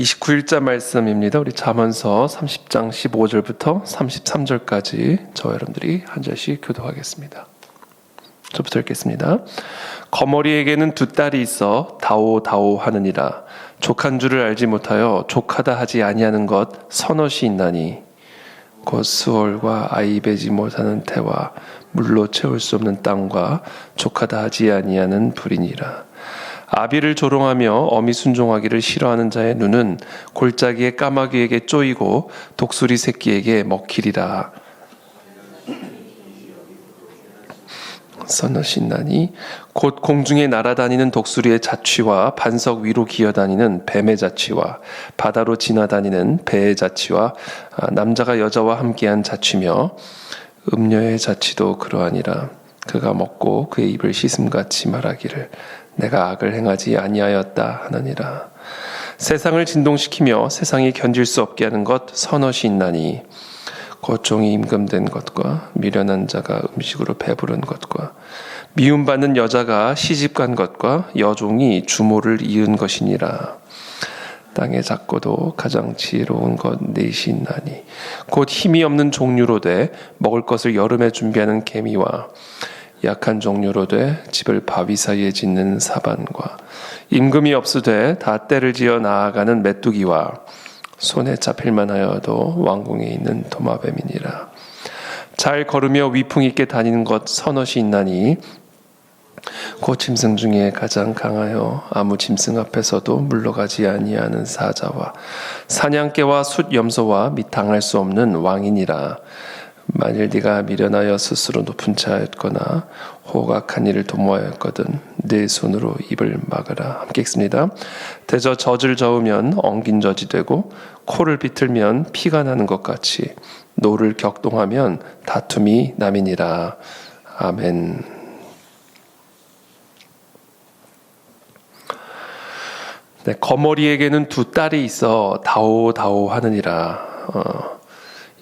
29일자 말씀입니다. 우리 잠언서 30장 15절부터 33절까지 저와 여러분들이 한 절씩 교도하겠습니다. 저부터 읽겠습니다. 거머리에게는 두 딸이 있어 다오다오 하느니라. 족한 줄을 알지 못하여 족하다 하지 아니하는 것 서넛이 있나니 곧 수월과 아이 베지 못하는 태와 물로 채울 수 없는 땅과 족하다 하지 아니하는 불이니라. 아비를 조롱하며 어미 순종하기를 싫어하는 자의 눈은 골짜기의 까마귀에게 쪼이고 독수리 새끼에게 먹히리라. 서넛이 있나니 곧 공중에 날아다니는 독수리의 자취와 반석 위로 기어다니는 뱀의 자취와 바다로 지나다니는 배의 자취와 남자가 여자와 함께한 자취며 음녀의 자취도 그러하니라. 그가 먹고 그의 입을 씻음같이 말하기를 내가 악을 행하지 아니하였다 하느니라. 세상을 진동시키며 세상이 견딜 수 없게 하는 것 서넛이 있나니 곧 종이 임금된 것과 미련한 자가 음식으로 배부른 것과 미움받는 여자가 시집간 것과 여종이 주모를 이은 것이니라. 땅에 작고도 가장 지혜로운 것 넷이 있나니 곧 힘이 없는 종류로 돼 먹을 것을 여름에 준비하는 개미와 약한 종류로 돼 집을 바위 사이에 짓는 사반과 임금이 없으되 다 때를 지어 나아가는 메뚜기와 손에 잡힐만 하여도 왕궁에 있는 도마뱀이니라. 잘 걸으며 위풍 있게 다니는 것 서넛이 있나니 곧 짐승 중에 가장 강하여 아무 짐승 앞에서도 물러가지 아니하는 사자와 사냥개와 숫 염소와 및 당할 수 없는 왕이니라. 만일 네가 미련하여 스스로 높은 차였거나 호각한 일을 도모하였거든 네 손으로 입을 막으라. 함께 읽습니다. 대저 젖을 저으면 엉긴 젖이 되고 코를 비틀면 피가 나는 것 같이 노를 격동하면 다툼이 남이니라. 아멘. 네, 거머리에게는 두 딸이 있어 다오다오 하느니라.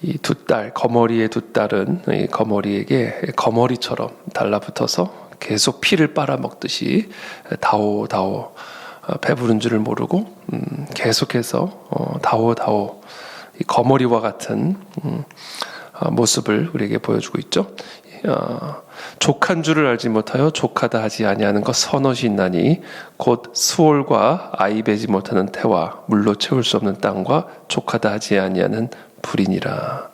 이 두 딸, 거머리의 두 딸은 이 거머리에게 거머리처럼 달라붙어서 계속 피를 빨아먹듯이 다오다오 배부른 줄을 모르고 계속해서 다오다오 이 거머리와 같은 모습을 우리에게 보여주고 있죠. 족한 줄을 알지 못하여 족하다 하지 아니하는 것 서넛이 있나니 곧 수월과 아이 베지 못하는 태와 물로 채울 수 없는 땅과 족하다 하지 아니하는 불이니라.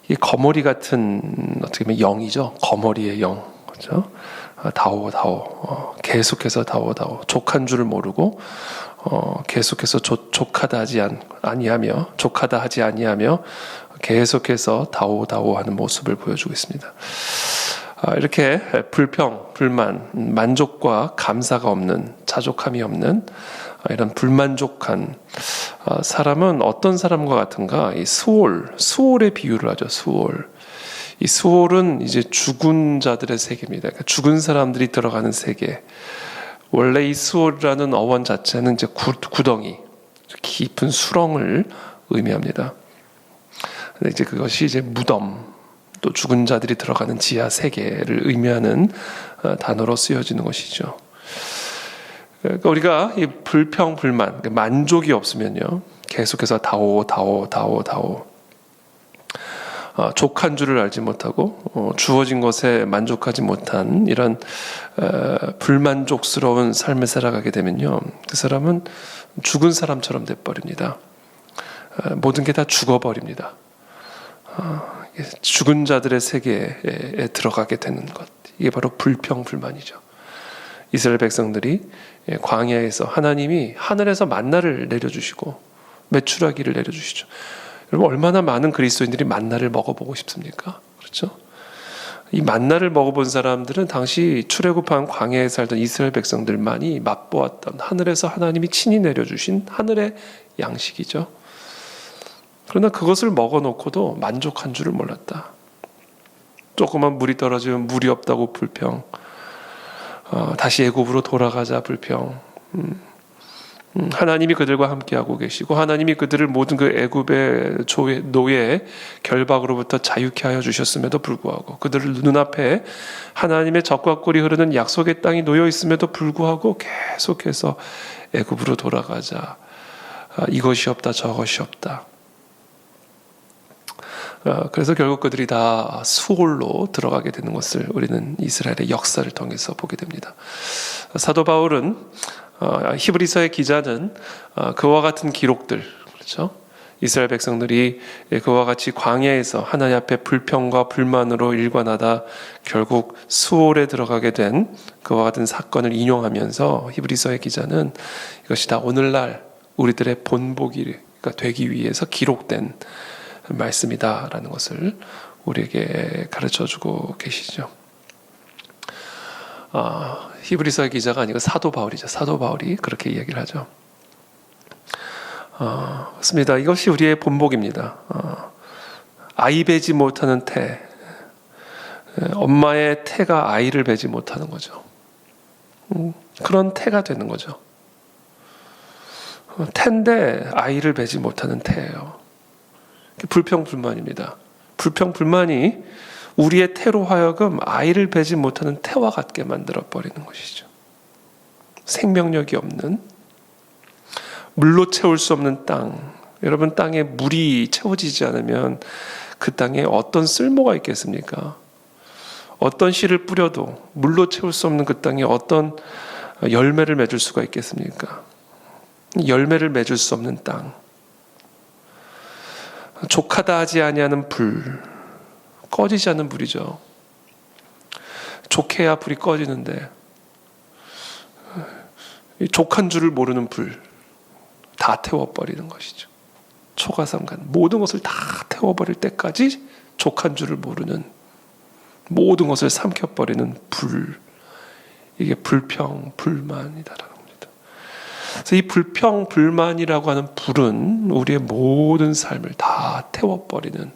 이 거머리 같은 어떻게 보면 영이죠. 거머리의 영, 그렇죠? 다오다오, 계속해서 다오다오, 족한 줄을 모르고 계속해서 족하다 하지 아니하며, 족하다 하지 아니하며 계속해서 다오다오하는 모습을 보여주고 있습니다. 이렇게 불평, 불만, 만족과 감사가 없는, 자족함이 없는 이런 불만족한 사람은 어떤 사람과 같은가? 이 수월의 비유를 하죠. 수월. 이 수월은 이제 죽은 자들의 세계입니다. 그러니까 죽은 사람들이 들어가는 세계. 원래 이 수월이라는 어원 자체는 이제 구덩이, 깊은 수렁을 의미합니다. 근데 이제 그것이 이제 무덤, 또 죽은 자들이 들어가는 지하 세계를 의미하는 단어로 쓰여지는 것이죠. 그러니까 우리가 이 불평, 불만, 만족이 없으면요, 계속해서 다오, 족한 줄을 알지 못하고 주어진 것에 만족하지 못한 이런 불만족스러운 삶을 살아가게 되면요, 그 사람은 죽은 사람처럼 돼버립니다. 모든 게 다 죽어버립니다. 죽은 자들의 세계에 들어가게 되는 것, 이게 바로 불평, 불만이죠. 이스라엘 백성들이 광야에서 하나님이 하늘에서 만나를 내려주시고 메추라기를 내려주시죠. 여러분, 얼마나 많은 그리스도인들이 만나를 먹어보고 싶습니까? 그렇죠? 이 만나를 먹어본 사람들은 당시 출애굽한 광야에 살던 이스라엘 백성들만이 맛보았던 하늘에서 하나님이 친히 내려주신 하늘의 양식이죠. 그러나 그것을 먹어놓고도 만족한 줄을 몰랐다. 조그만 물이 떨어지면 물이 없다고 불평, 다시 애굽으로 돌아가자 불평. 하나님이 그들과 함께하고 계시고 하나님이 그들을 모든 그 애굽의 노예 결박으로부터 자유케 하여 주셨음에도 불구하고 그들을 눈앞에 하나님의 젖과 꿀이 흐르는 약속의 땅이 놓여 있음에도 불구하고 계속해서 애굽으로 돌아가자 이것이 없다 저것이 없다. 그래서 결국 그들이 다 수홀로 들어가게 되는 것을 우리는 이스라엘의 역사를 통해서 보게 됩니다. 사도 바울은 히브리서의 기자는 그와 같은 기록들, 그렇죠? 이스라엘 백성들이 그와 같이 광야에서 하나님 앞에 불평과 불만으로 일관하다 결국 수홀에 들어가게 된 그와 같은 사건을 인용하면서 히브리서의 기자는 이것이 다 오늘날 우리들의 본보기가 되기 위해서 기록된 말씀이다라는 것을 우리에게 가르쳐주고 계시죠. 히브리서의 기자가 아니고 사도 바울이죠. 사도 바울이 그렇게 이야기를 하죠. 그렇습니다. 이것이 우리의 본보기입니다. 아이 배지 못하는 태, 엄마의 태가 아이를 배지 못하는 거죠. 그런 태가 되는 거죠. 태인데 아이를 배지 못하는 태예요. 불평불만입니다. 불평불만이 우리의 태로 하여금 아이를 배지 못하는 태와 같게 만들어버리는 것이죠. 생명력이 없는, 물로 채울 수 없는 땅. 여러분, 땅에 물이 채워지지 않으면 그 땅에 어떤 쓸모가 있겠습니까? 어떤 씨를 뿌려도 물로 채울 수 없는 그 땅에 어떤 열매를 맺을 수가 있겠습니까? 열매를 맺을 수 없는 땅. 족하다 하지 아니하는 불, 꺼지지 않는 불이죠. 족해야 불이 꺼지는데 족한 줄을 모르는 불, 다 태워버리는 것이죠. 초가삼간 모든 것을 다 태워버릴 때까지 족한 줄을 모르는, 모든 것을 삼켜버리는 불, 이게 불평불만이다라는 겁니다. 그래서 이 불평불만이라고 하는 불은 우리의 모든 삶을 다 태워버리는,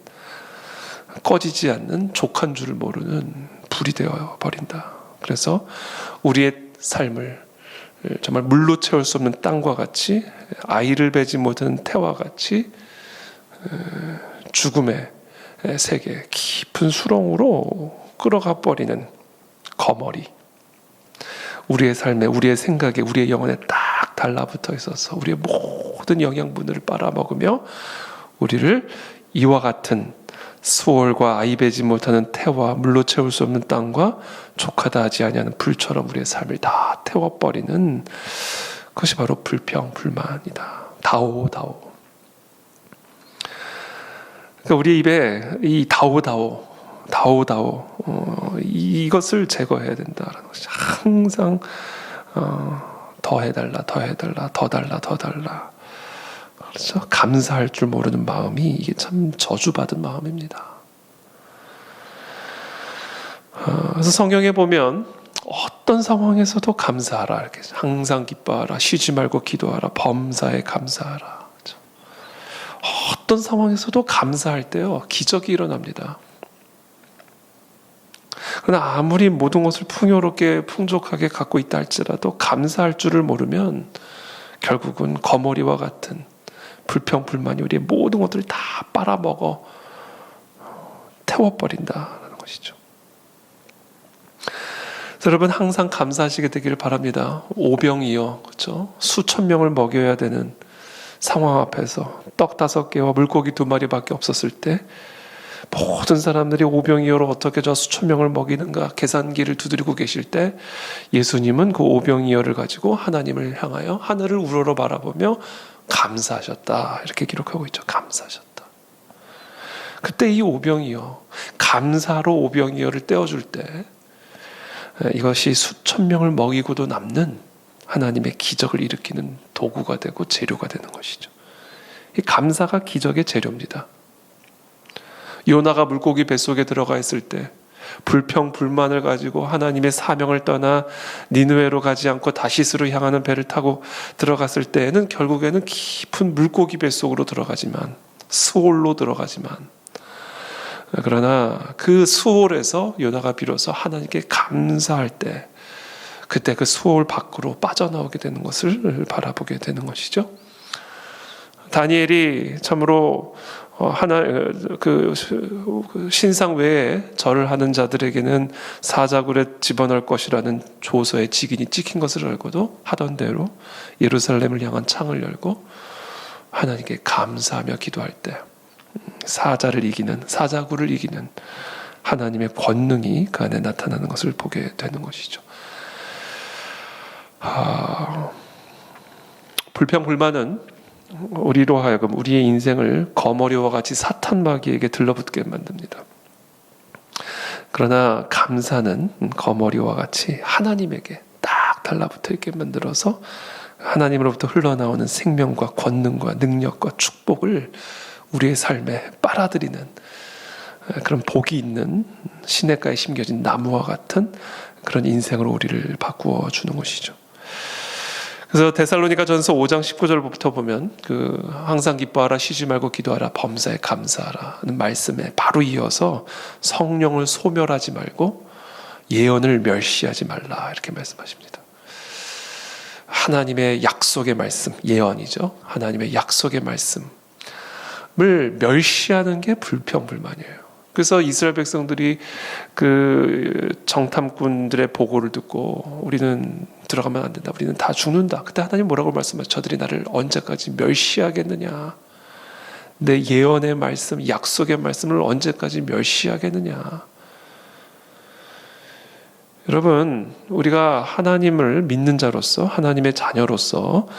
꺼지지 않는 족한 줄을 모르는 불이 되어버린다. 그래서 우리의 삶을 정말 물로 채울 수 없는 땅과 같이, 아이를 배지 못하는 태와 같이 죽음의 세계, 깊은 수렁으로 끌어가 버리는 거머리, 우리의 삶에, 우리의 생각에, 우리의 영혼에 딱 달라붙어 있어서 우리의 모든 영양분들을 빨아먹으며 우리를 이와 같은 수월과 아이 배지 못하는 태와 물로 채울 수 없는 땅과 족하다 하지 아니하는 불처럼 우리의 삶을 다 태워버리는 그것이 바로 불평불만이다. 다오. 그러니까 우리 입에 이 다오 이것을 제거해야 된다라는 것이 항상 더 해달라, 더 달라. 그렇죠? 감사할 줄 모르는 마음이 이게 참 저주받은 마음입니다. 그래서 성경에 보면 어떤 상황에서도 감사하라, 이렇게 항상 기뻐하라, 쉬지 말고 기도하라, 범사에 감사하라. 그렇죠? 어떤 상황에서도 감사할 때요, 기적이 일어납니다. 그러나 아무리 모든 것을 풍요롭게 풍족하게 갖고 있다 할지라도 감사할 줄을 모르면 결국은 거머리와 같은 불평불만이 우리의 모든 것들을 다 빨아먹어 태워버린다는 것이죠. 여러분, 항상 감사하시게 되기를 바랍니다. 오병이어, 그렇죠? 수천 명을 먹여야 되는 상황 앞에서 떡 5개와 물고기 2마리밖에 없었을 때 모든 사람들이 오병이어로 어떻게 저 수천 명을 먹이는가 계산기를 두드리고 계실 때 예수님은 그 오병이어를 가지고 하나님을 향하여 하늘을 우러러 바라보며 감사하셨다, 이렇게 기록하고 있죠. 감사하셨다. 그때 이 오병이어, 감사로 오병이어를 떼어줄 때 이것이 수천 명을 먹이고도 남는 하나님의 기적을 일으키는 도구가 되고 재료가 되는 것이죠. 이 감사가 기적의 재료입니다. 요나가 물고기 뱃속에 들어가 있을 때 불평불만을 가지고 하나님의 사명을 떠나 니느웨로 가지 않고 다시스로 향하는 배를 타고 들어갔을 때에는 결국에는 깊은 물고기 뱃속으로 들어가지만, 수홀로 들어가지만, 그러나 그 수홀에서 요나가 비로소 하나님께 감사할 때 그때 그 수홀 밖으로 빠져나오게 되는 것을 바라보게 되는 것이죠. 다니엘이 참으로 그 신상 외에 절을 하는 자들에게는 사자굴에 집어넣을 것이라는 조서의 직인이 찍힌 것을 알고도 하던 대로 예루살렘을 향한 창을 열고 하나님께 감사하며 기도할 때 사자굴을 이기는 하나님의 권능이 그 안에 나타나는 것을 보게 되는 것이죠. 불평불만은 우리로 하여금 우리의 인생을 거머리와 같이 사탄 마귀에게 들러붙게 만듭니다. 그러나 감사는 거머리와 같이 하나님에게 딱 달라붙어 있게 만들어서 하나님으로부터 흘러나오는 생명과 권능과 능력과 축복을 우리의 삶에 빨아들이는 그런 복이 있는 시냇가에 심겨진 나무와 같은 그런 인생으로 우리를 바꾸어 주는 것이죠. 그래서 데살로니가전서 5장 19절부터 보면 항상 기뻐하라, 쉬지 말고 기도하라, 범사에 감사하라는 말씀에 바로 이어서 성령을 소멸하지 말고 예언을 멸시하지 말라 이렇게 말씀하십니다. 하나님의 약속의 말씀, 예언이죠. 하나님의 약속의 말씀을 멸시하는 게 불평불만이에요. 그래서 이스라엘 백성들이 정탐꾼들의 보고를 듣고 우리는 들어가면 안 된다, 우리는 다 죽는다. 그때 하나님 뭐라고 말씀하시죠? 저들이 나를 언제까지 멸시하겠느냐, 내 예언의 말씀, 약속의 말씀을 언제까지 멸시하겠느냐. 여러분, 우리가 하나님을 믿는 자로서, 하나님의 자녀로서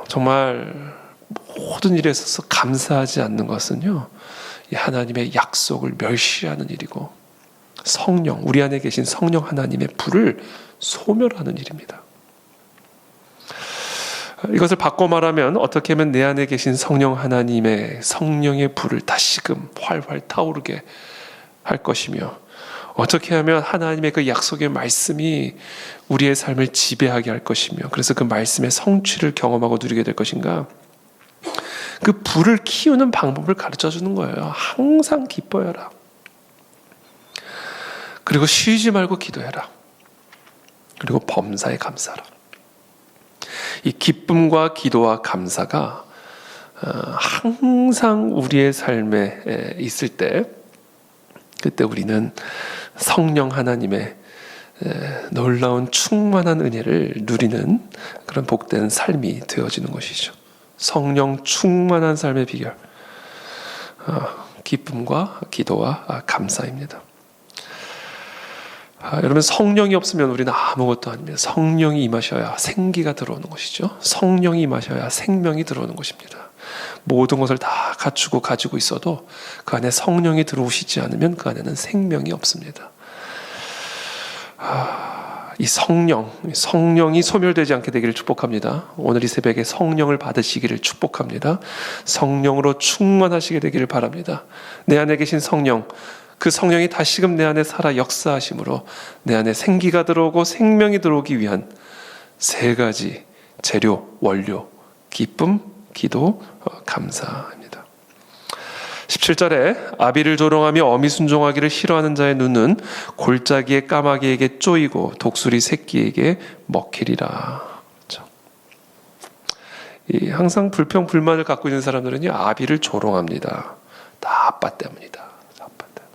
정말 모든 일에 있어서 감사하지 않는 것은요, 이 하나님의 약속을 멸시하는 일이고 성령, 우리 안에 계신 성령 하나님의 불을 소멸하는 일입니다. 이것을 바꿔 말하면 어떻게 하면 내 안에 계신 성령 하나님의 성령의 불을 다시금 활활 타오르게 할 것이며, 어떻게 하면 하나님의 그 약속의 말씀이 우리의 삶을 지배하게 할 것이며, 그래서 그 말씀의 성취를 경험하고 누리게 될 것인가. 그 불을 키우는 방법을 가르쳐 주는 거예요. 항상 기뻐해라. 그리고 쉬지 말고 기도해라. 그리고 범사에 감사하라. 이 기쁨과 기도와 감사가 항상 우리의 삶에 있을 때, 그때 우리는 성령 하나님의 놀라운 충만한 은혜를 누리는 그런 복된 삶이 되어지는 것이죠. 성령 충만한 삶의 비결, 기쁨과 기도와 감사입니다. 여러분, 성령이 없으면 우리는 아무것도 아닙니다. 성령이 임하셔야 생기가 들어오는 것이죠. 성령이 임하셔야 생명이 들어오는 것입니다. 모든 것을 다 갖추고 가지고 있어도 그 안에 성령이 들어오시지 않으면 그 안에는 생명이 없습니다. 이 성령이 소멸되지 않게 되기를 축복합니다. 오늘 이 새벽에 성령을 받으시기를 축복합니다. 성령으로 충만하시게 되기를 바랍니다. 내 안에 계신 성령, 그 성령이 다시금 내 안에 살아 역사하심으로 내 안에 생기가 들어오고 생명이 들어오기 위한 세 가지 재료, 원료, 기쁨, 기도, 감사입니다. 17절에 아비를 조롱하며 어미 순종하기를 싫어하는 자의 눈은 골짜기의 까마귀에게 쪼이고 독수리 새끼에게 먹히리라. 그렇죠? 항상 불평 불만을 갖고 있는 사람들은요, 아비를 조롱합니다. 다 아빠 때문이다. 아빠 때문에.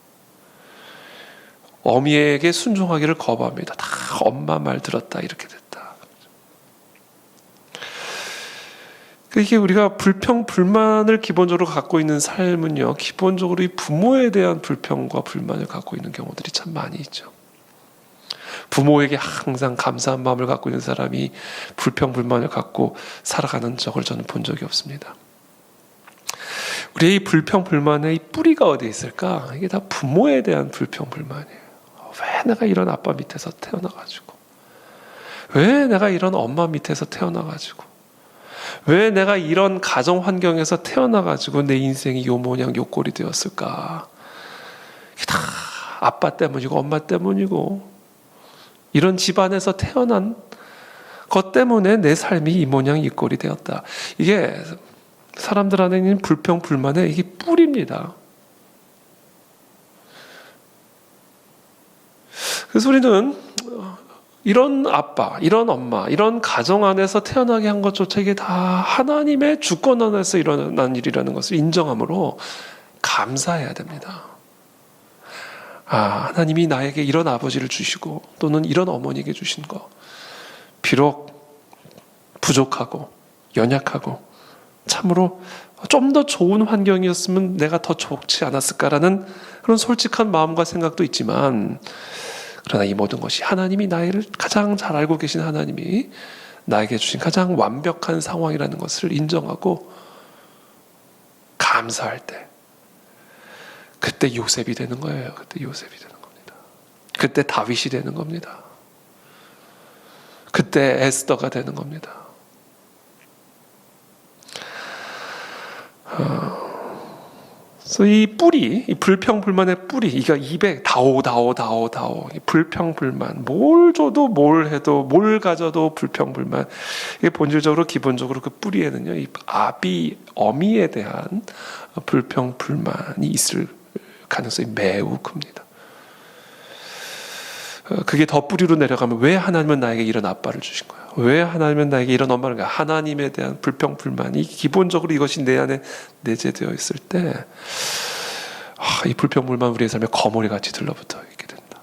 어미에게 순종하기를 거부합니다. 다 엄마 말 들었다, 이렇게 됐다. 이게 우리가 불평, 불만을 기본적으로 갖고 있는 삶은요, 기본적으로 이 부모에 대한 불평과 불만을 갖고 있는 경우들이 참 많이 있죠. 부모에게 항상 감사한 마음을 갖고 있는 사람이 불평, 불만을 갖고 살아가는 적을 저는 본 적이 없습니다. 우리의 이 불평, 불만의 이 뿌리가 어디에 있을까? 이게 다 부모에 대한 불평, 불만이에요. 왜 내가 이런 아빠 밑에서 태어나가지고, 왜 내가 이런 엄마 밑에서 태어나가지고, 왜 내가 이런 가정 환경에서 태어나가지고 내 인생이 요 모양 요 꼴이 되었을까? 이게 다 아빠 때문이고 엄마 때문이고, 이런 집안에서 태어난 것 때문에 내 삶이 이 모양 이 꼴이 되었다. 이게 사람들 안에 있는 불평 불만의 이게 뿌리입니다. 그래서 우리는 이런 아빠, 이런 엄마, 이런 가정 안에서 태어나게 한 것조차 이게 다 하나님의 주권 안에서 일어난 일이라는 것을 인정함으로 감사해야 됩니다. 하나님이 나에게 이런 아버지를 주시고 또는 이런 어머니에게 주신 거, 비록 부족하고 연약하고 참으로 좀 더 좋은 환경이었으면 내가 더 좋지 않았을까라는 그런 솔직한 마음과 생각도 있지만, 그러나 이 모든 것이 하나님이 나를 가장 잘 알고 계신 하나님이 나에게 주신 가장 완벽한 상황이라는 것을 인정하고 감사할 때, 그때 요셉이 되는 거예요. 그때 요셉이 되는 겁니다. 그때 다윗이 되는 겁니다. 그때 에스더가 되는 겁니다. 그래서 이 뿌리, 이 불평불만의 뿌리, 이가 입에 다오, 이 불평불만, 뭘 줘도 뭘 해도 뭘 가져도 불평불만. 이게 본질적으로 기본적으로 그 뿌리에는요, 이 아비, 어미에 대한 불평불만이 있을 가능성이 매우 큽니다. 그게 더 뿌리로 내려가면 왜 하나님은 나에게 이런 아빠를 주신 거야? 왜 하나님은 나에게 이런 엄마를? 하나님에 대한 불평불만이 기본적으로 이것이 내 안에 내재되어 있을 때, 이 불평불만 우리의 삶에 거머리 같이 들러붙어 있게 된다.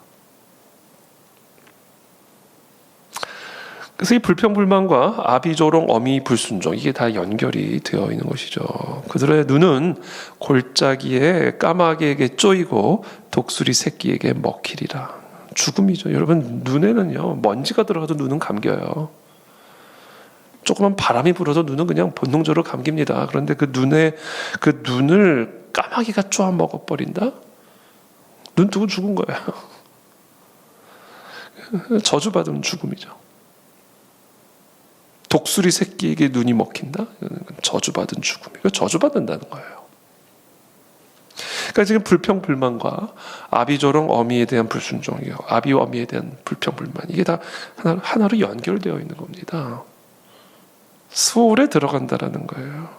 그래서 이 불평불만과 아비조롱 어미 불순종, 이게 다 연결이 되어 있는 것이죠. 그들의 눈은 골짜기에 까마귀에게 쪼이고 독수리 새끼에게 먹히리라. 죽음이죠. 여러분, 눈에는요, 먼지가 들어가도 눈은 감겨요. 조그만 바람이 불어도 눈은 그냥 본능적으로 감깁니다. 그런데 그 눈을 까마귀가 쪼아 먹어버린다? 눈 뜨고 죽은 거예요. 저주받은 죽음이죠. 독수리 새끼에게 눈이 먹힌다? 저주받은 죽음이고, 저주받는다는 거예요. 그러니까 지금 불평불만과 아비조롱 어미에 대한 불순종이요, 아비 어미에 대한 불평불만, 이게 다 하나로 연결되어 있는 겁니다. 소울에 들어간다라는 거예요.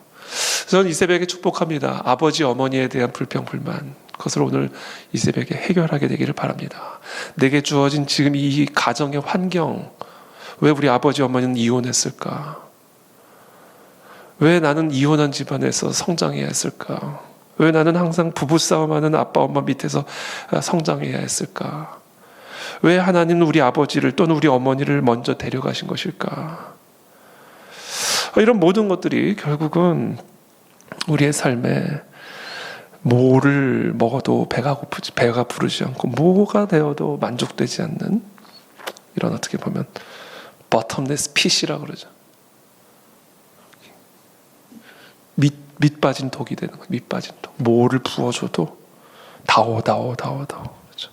저는 이 새벽에 축복합니다. 아버지 어머니에 대한 불평불만, 그것을 오늘 이 새벽에 해결하게 되기를 바랍니다. 내게 주어진 지금 이 가정의 환경, 왜 우리 아버지 어머니는 이혼했을까? 왜 나는 이혼한 집안에서 성장해야 했을까? 왜 나는 항상 부부싸움하는 아빠 엄마 밑에서 성장해야 했을까? 왜 하나님은 우리 아버지를 또는 우리 어머니를 먼저 데려가신 것일까? 이런 모든 것들이 결국은 우리의 삶에 뭐를 먹어도 배가 부르지 않고 뭐가 되어도 만족되지 않는 이런, 어떻게 보면 bottomless pit이라고 그러죠. 밑 빠진 독이 되는 거예요. 밑 빠진 독. 뭐를 부어줘도 다오. 그렇죠.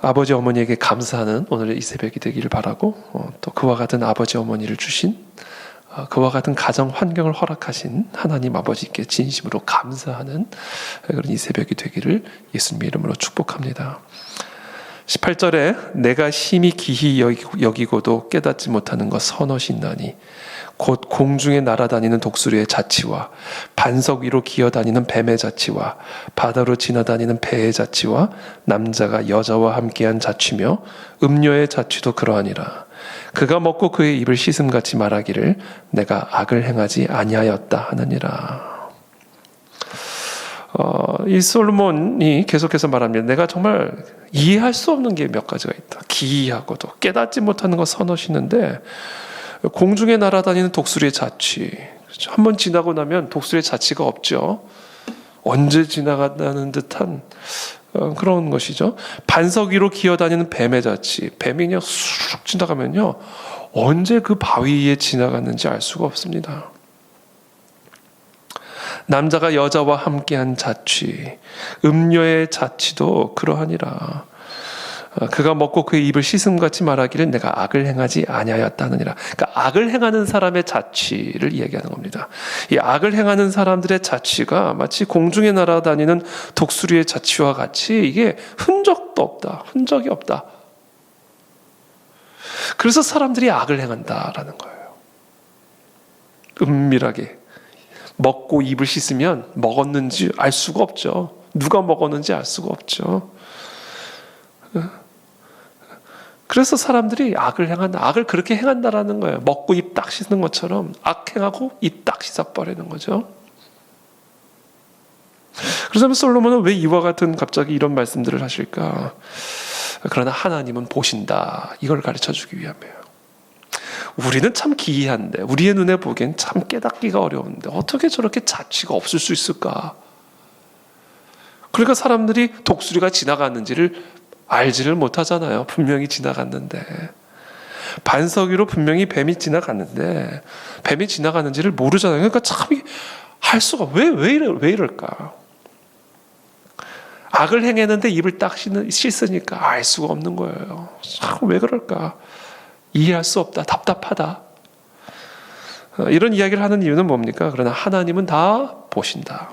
아버지 어머니에게 감사하는 오늘 이 새벽이 되기를 바라고, 또 그와 같은 아버지 어머니를 주신, 그와 같은 가정 환경을 허락하신 하나님 아버지께 진심으로 감사하는 그런 이 새벽이 되기를 예수님의 이름으로 축복합니다. 18절에 내가 심히 기히 여기고도 깨닫지 못하는 것 서너시 있나니 곧 공중에 날아다니는 독수리의 자치와 반석 위로 기어다니는 뱀의 자치와 바다로 지나다니는 배의 자치와 남자가 여자와 함께한 자취며 음료의 자취도 그러하니라. 그가 먹고 그의 입을 씻음같이 말하기를 내가 악을 행하지 아니하였다 하느니라. 이 솔로몬이 계속해서 말합니다. 내가 정말 이해할 수 없는 게 몇 가지가 있다. 기이하고도 깨닫지 못하는 거 서너시는데, 공중에 날아다니는 독수리의 자취, 그렇죠? 한번 지나고 나면 독수리의 자취가 없죠. 언제 지나간다는 듯한 그런 것이죠. 반석 위로 기어다니는 뱀의 자취, 뱀이 그냥 쑥 지나가면요, 언제 그 바위 위에 지나갔는지 알 수가 없습니다. 남자가 여자와 함께한 자취, 음료의 자취도 그러하니라. 그가 먹고 그의 입을 씻음같이 말하기를 내가 악을 행하지 아니하였다느니라. 그러니까 악을 행하는 사람의 자취를 이야기하는 겁니다. 이 악을 행하는 사람들의 자취가 마치 공중에 날아다니는 독수리의 자취와 같이 이게 흔적이 없다. 그래서 사람들이 악을 행한다라는 거예요. 은밀하게 먹고 입을 씻으면 먹었는지 알 수가 없죠. 누가 먹었는지 알 수가 없죠. 그래서 사람들이 악을 그렇게 행한다라는 거예요. 먹고 입 딱 씻는 것처럼 악행하고 입 딱 씻어버리는 거죠. 그래서 솔로몬은 왜 이와 같은 갑자기 이런 말씀들을 하실까? 그러나 하나님은 보신다. 이걸 가르쳐 주기 위함이에요. 우리는 참 기이한데, 우리의 눈에 보기엔 참 깨닫기가 어려운데 어떻게 저렇게 자취가 없을 수 있을까? 그러니까 사람들이 독수리가 지나갔는지를 알지를 못하잖아요. 분명히 지나갔는데. 반석 위로 분명히 뱀이 지나갔는데 뱀이 지나갔는지를 모르잖아요. 그러니까 참 할 수가 왜 이럴까? 악을 행했는데 입을 딱 씻으니까 알 수가 없는 거예요. 참 왜 그럴까? 이해할 수 없다. 답답하다. 이런 이야기를 하는 이유는 뭡니까? 그러나 하나님은 다 보신다.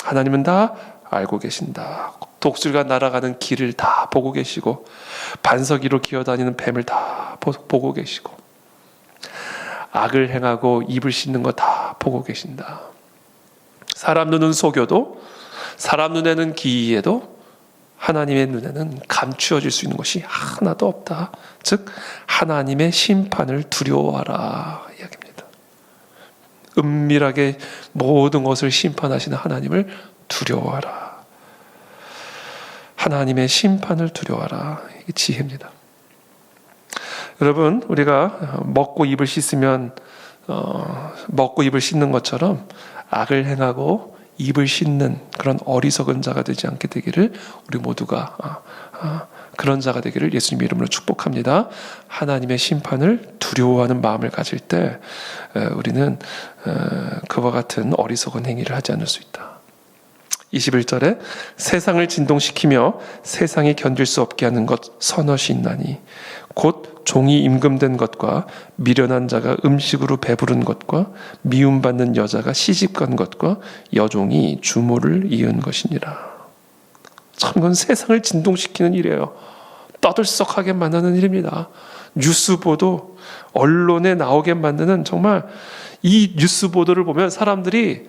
하나님은 다 알고 계신다. 독수리가 날아가는 길을 다 보고 계시고 반석 위로 기어다니는 뱀을 다 보고 계시고 악을 행하고 입을 씻는 거 다 보고 계신다. 사람 눈은 속여도 사람 눈에는 기이해도 하나님의 눈에는 감추어질 수 있는 것이 하나도 없다. 즉 하나님의 심판을 두려워하라 이야기입니다. 은밀하게 모든 것을 심판하시는 하나님을 두려워하라. 하나님의 심판을 두려워하라. 이게 지혜입니다. 여러분, 우리가 먹고 입을 씻으면 먹고 입을 씻는 것처럼 악을 행하고 입을 씻는 그런 어리석은 자가 되지 않게 되기를 우리 모두가 그런 자가 되기를 예수님 이름으로 축복합니다. 하나님의 심판을 두려워하는 마음을 가질 때 우리는 그와 같은 어리석은 행위를 하지 않을 수 있다. 21절에 세상을 진동시키며 세상이 견딜 수 없게 하는 것 서너시 있나니 곧 종이 임금된 것과 미련한 자가 음식으로 배부른 것과 미움받는 여자가 시집간 것과 여종이 주모를 이은 것이니라. 참 그건 세상을 진동시키는 일이에요. 떠들썩하게 만드는 일입니다. 뉴스 보도, 언론에 나오게 만드는 정말 이 뉴스 보도를 보면 사람들이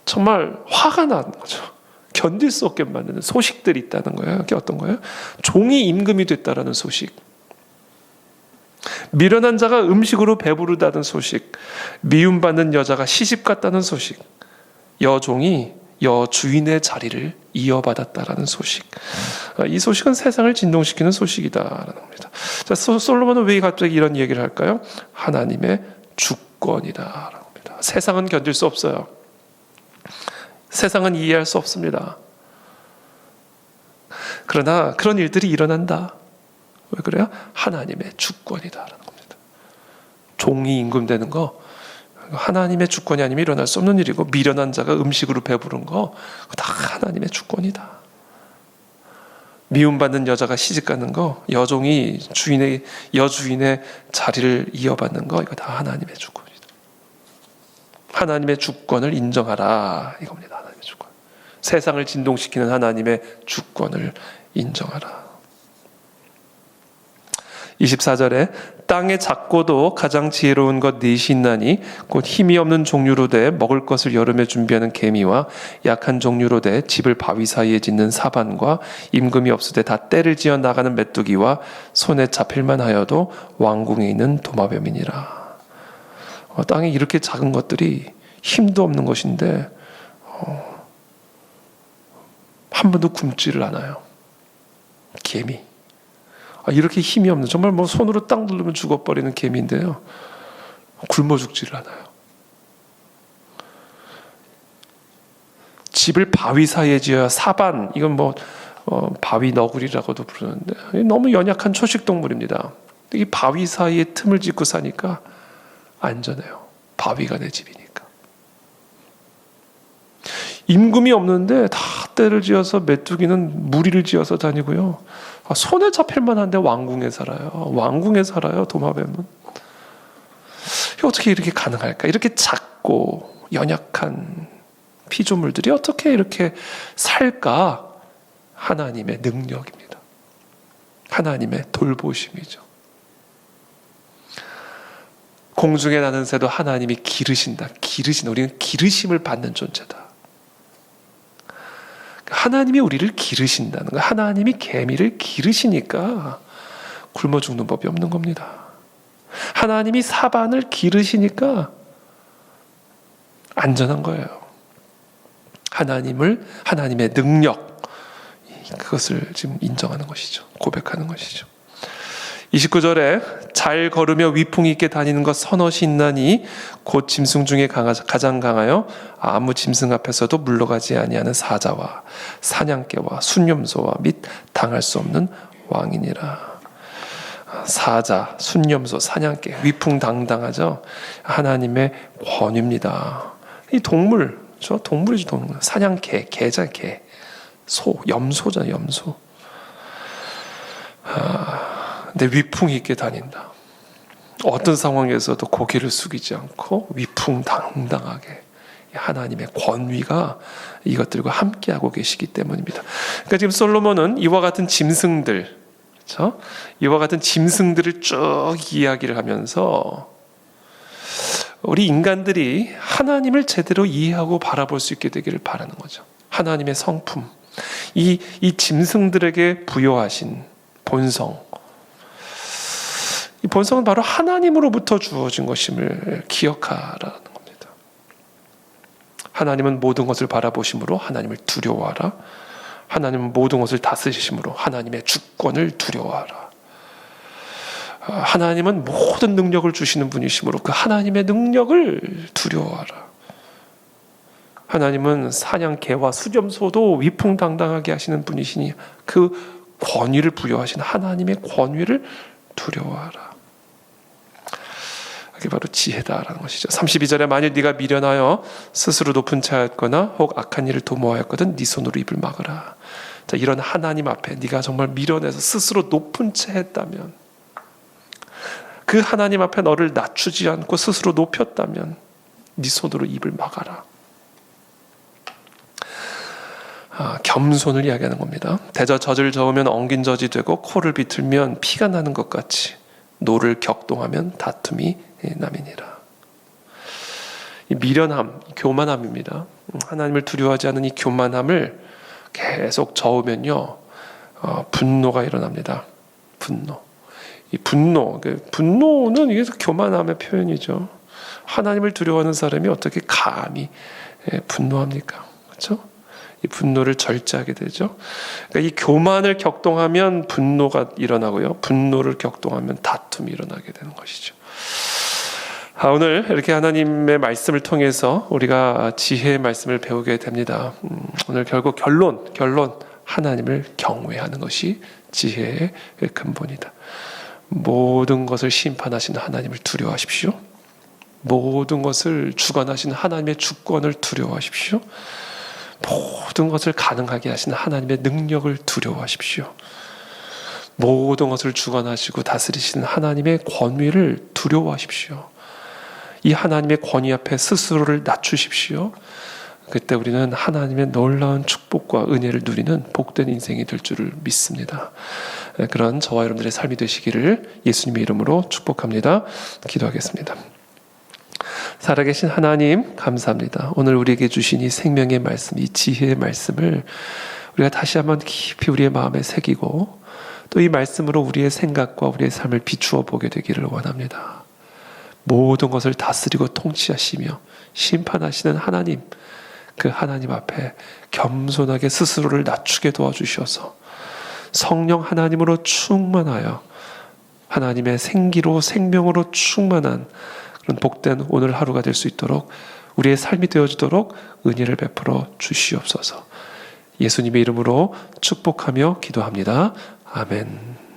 정말 화가 나는 거죠. 견딜 수 없게 만드는 소식들이 있다는 거예요. 그게 어떤 거예요? 종이 임금이 됐다라는 소식, 미련한 자가 음식으로 배부르다는 소식, 미움받는 여자가 시집 갔다는 소식, 여종이 여주인의 자리를 이어받았다라는 소식. 이 소식은 세상을 진동시키는 소식이다라는 겁니다. 자, 솔로몬은 왜 갑자기 이런 얘기를 할까요? 하나님의 주권이다라는 겁니다. 세상은 견딜 수 없어요. 세상은 이해할 수 없습니다. 그러나 그런 일들이 일어난다. 왜 그래요? 하나님의 주권이다라는 겁니다. 종이 임금되는 거 하나님의 주권이 아니면 일어날 수 없는 일이고, 미련한 자가 음식으로 배부른 거 다 하나님의 주권이다. 미움받는 여자가 시집가는 거, 여종이 여주인의 자리를 이어받는 거, 이거 다 하나님의 주권이다. 하나님의 주권을 인정하라 이겁니다. 하나님의 주권. 세상을 진동시키는 하나님의 주권을 인정하라. 24절에 땅에 작고도 가장 지혜로운 것 넷이 있나니 곧 힘이 없는 종류로 돼 먹을 것을 여름에 준비하는 개미와 약한 종류로 돼 집을 바위 사이에 짓는 사반과 임금이 없으되 다 때를 지어 나가는 메뚜기와 손에 잡힐만 하여도 왕궁에 있는 도마뱀이니라. 땅에 이렇게 작은 것들이 힘도 없는 것인데 한 번도 굶지를 않아요. 개미. 이렇게 힘이 없는, 정말 뭐 손으로 딱 누르면 죽어버리는 개미인데요, 굶어 죽지를 않아요. 집을 바위 사이에 지어야 사반, 이건 뭐 바위 너구리라고도 부르는데 너무 연약한 초식동물입니다. 이 바위 사이에 틈을 짓고 사니까 안전해요. 바위가 내 집이니까. 임금이 없는데 다 떼를 지어서 메뚜기는 무리를 지어서 다니고요. 손에 잡힐 만한데 왕궁에 살아요. 왕궁에 살아요, 도마뱀은. 어떻게 이렇게 가능할까? 이렇게 작고 연약한 피조물들이 어떻게 이렇게 살까? 하나님의 능력입니다. 하나님의 돌보심이죠. 공중에 나는 새도 하나님이 기르신다. 우리는 기르심을 받는 존재다. 하나님이 우리를 기르신다는 거예요. 하나님이 개미를 기르시니까 굶어 죽는 법이 없는 겁니다. 하나님이 사반을 기르시니까 안전한 거예요. 하나님의 능력, 그것을 지금 인정하는 것이죠. 고백하는 것이죠. 29절에 잘 걸으며 위풍이 있게 다니는 것 서너시 있나니 곧 짐승 중에 가장 강하여 아무 짐승 앞에서도 물러가지 아니하는 사자와 사냥개와 순념소와 및 당할 수 없는 왕이니라. 사자, 순념소, 사냥개, 위풍당당하죠. 하나님의 권위입니다. 이 동물, 저 동물이죠, 동물. 사냥개, 개자, 개, 소, 염소잖아, 염소. 근데 위풍이 있게 다닌다. 어떤 상황에서도 고개를 숙이지 않고 위풍당당하게 하나님의 권위가 이것들과 함께하고 계시기 때문입니다. 그러니까 지금 솔로몬은 이와 같은 짐승들, 그렇죠? 이와 같은 짐승들을 쭉 이야기를 하면서 우리 인간들이 하나님을 제대로 이해하고 바라볼 수 있게 되기를 바라는 거죠. 하나님의 성품, 이 짐승들에게 부여하신 본성, 이 본성은 바로 하나님으로부터 주어진 것임을 기억하라는 겁니다. 하나님은 모든 것을 바라보심으로 하나님을 두려워하라. 하나님은 모든 것을 다스리심으로 하나님의 주권을 두려워하라. 하나님은 모든 능력을 주시는 분이심으로 그 하나님의 능력을 두려워하라. 하나님은 사냥개와 수렴소도 위풍당당하게 하시는 분이시니 그 권위를 부여하신 하나님의 권위를 두려워하라. 그게 바로 지혜다라는 것이죠. 32절에 만일 네가 미련하여 스스로 높은 차였거나 혹 악한 일을 도모하였거든 네 손으로 입을 막으라. 자, 이런 하나님 앞에 네가 정말 미련해서 스스로 높은 채 했다면, 그 하나님 앞에 너를 낮추지 않고 스스로 높였다면 네 손으로 입을 막아라. 겸손을 이야기하는 겁니다. 대저 젖을 저으면 엉긴 젖이 되고 코를 비틀면 피가 나는 것 같이 노를 격동하면 다툼이 남이니라. 이 미련함, 교만함입니다. 하나님을 두려워하지 않은 이 교만함을 계속 저으면요, 분노가 일어납니다. 이 분노는 이게 분노의 표현이죠. 하나님을 두려워하는 사람이 어떻게 감히 분노합니까? 그렇죠? 이 분노를 절제하게 되죠. 그러니까 이 교만을 격동하면 분노가 일어나고요, 분노를 격동하면 다툼이 일어나게 되는 것이죠. 오늘 이렇게 하나님의 말씀을 통해서 우리가 지혜의 말씀을 배우게 됩니다. 오늘 결국 결론, 하나님을 경외하는 것이 지혜의 근본이다. 모든 것을 심판하시는 하나님을 두려워하십시오. 모든 것을 주관하시는 하나님의 주권을 두려워하십시오. 모든 것을 가능하게 하시는 하나님의 능력을 두려워하십시오. 모든 것을 주관하시고 다스리시는 하나님의 권위를 두려워하십시오. 이 하나님의 권위 앞에 스스로를 낮추십시오. 그때 우리는 하나님의 놀라운 축복과 은혜를 누리는 복된 인생이 될 줄을 믿습니다. 그런 저와 여러분들의 삶이 되시기를 예수님의 이름으로 축복합니다. 기도하겠습니다. 살아계신 하나님, 감사합니다. 오늘 우리에게 주신 이 생명의 말씀, 이 지혜의 말씀을 우리가 다시 한번 깊이 우리의 마음에 새기고 또 이 말씀으로 우리의 생각과 우리의 삶을 비추어 보게 되기를 원합니다. 모든 것을 다스리고 통치하시며 심판하시는 하나님, 그 하나님 앞에 겸손하게 스스로를 낮추게 도와주셔서 성령 하나님으로 충만하여 하나님의 생기로 생명으로 충만한 그런 복된 오늘 하루가 될 수 있도록 우리의 삶이 되어지도록 은혜를 베풀어 주시옵소서. 예수님의 이름으로 축복하며 기도합니다. 아멘.